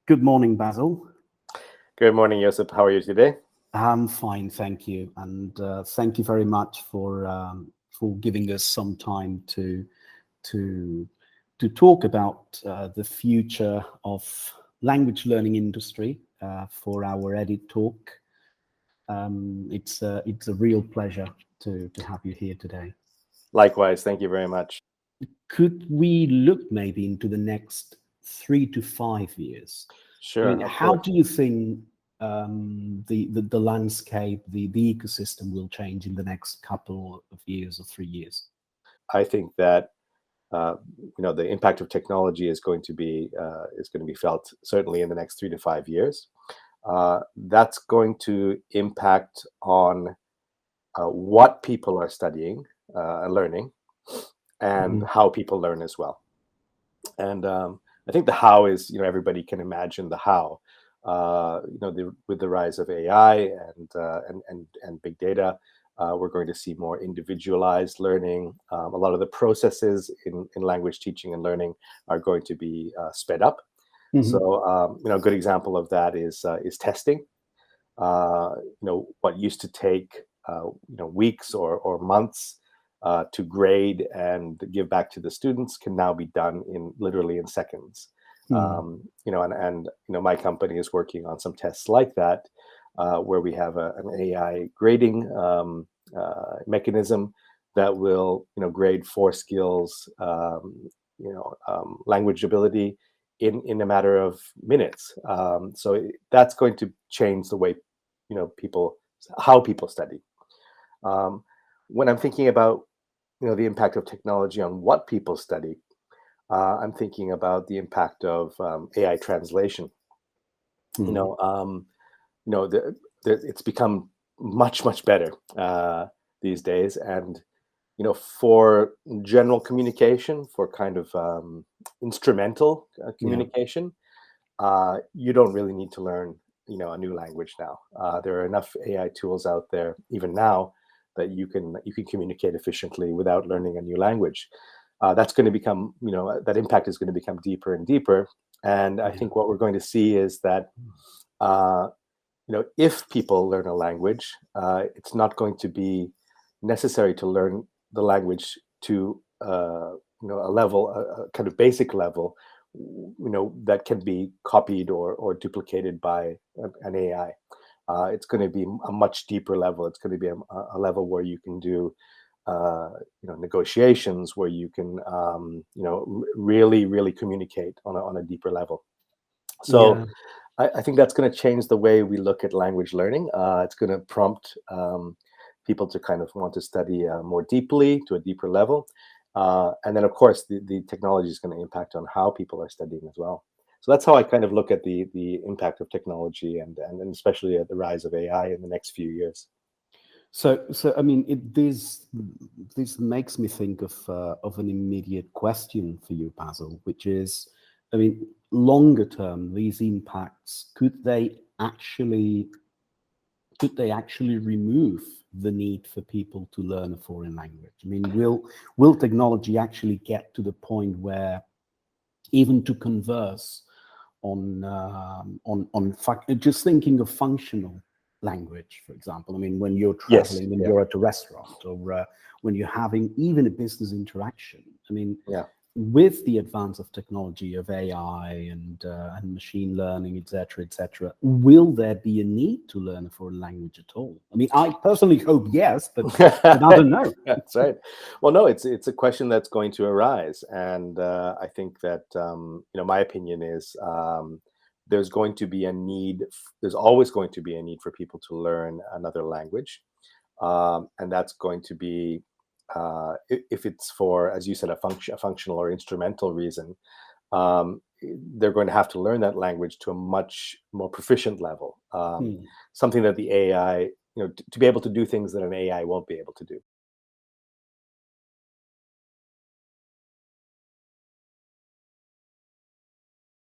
Good morning, Basil. Good morning, Josep. How are you today? I'm fine, thank you, and thank you very much for giving us some time to talk about the future of language learning industry for our Edit talk. It's a real pleasure to have you here today. Likewise, thank you very much. Could we look maybe into the next 3 to 5 years? Sure. I mean, how do you think the landscape, the ecosystem will change in the next couple of years or 3 years? I think that the impact of technology is going to be felt certainly in the next 3 to 5 years. That's going to impact on what people are studying and learning, and how people learn as well. And I think the how is, everybody can imagine the how. With the rise of AI and big data, we're going to see more individualized learning. A lot of the processes in language teaching and learning are going to be sped up. So, a good example of that is testing. What used to take weeks or months to grade and give back to the students can now be done literally in seconds. My company is working on some tests like that, where we have an AI grading mechanism that will grade 4 skills, language ability in a matter of minutes. So that's going to change the way how people study. When I'm thinking about the impact of technology on what people study, I'm thinking about the impact of AI translation. It's become much better these days, and for general communication, for kind of instrumental communication, you don't really need to learn a new language now. There are enough AI tools out there even now that you can communicate efficiently without learning a new language. That's going to become, that impact is going to become deeper and deeper. And I think what we're going to see is that, if people learn a language, it's not going to be necessary to learn the language to, a level, a kind of basic level, that can be copied or duplicated by an AI. It's going to be a much deeper level. It's going to be a level where you can do negotiations, where you can really communicate on a deeper level. So I think that's going to change the way we look at language learning. It's going to prompt people to kind of want to study more deeply, to a deeper level. And then, of course, the technology is going to impact on how people are studying as well. So that's how I kind of look at the impact of technology and especially at the rise of AI in the next few years. So I mean, this makes me think of an immediate question for you, Basil, which is, I mean, longer term, these impacts, could they actually remove the need for people to learn a foreign language? I mean, will technology actually get to the point where even to converse just thinking of functional language, for example. I mean, when you're traveling, when you're at a restaurant, or when you're having even a business interaction. I mean, with the advance of technology, of AI and machine learning, etc., will there be a need to learn a foreign language at all? I mean, I personally hope yes, but I don't know. That's right. Well, no, it's a question that's going to arise, and I think that my opinion is there's going to be a need. There's always going to be a need for people to learn another language, and that's going to be. If it's for, as you said, a functional or instrumental reason, they're going to have to learn that language to a much more proficient level, something that the AI, to be able to do things that an AI won't be able to do.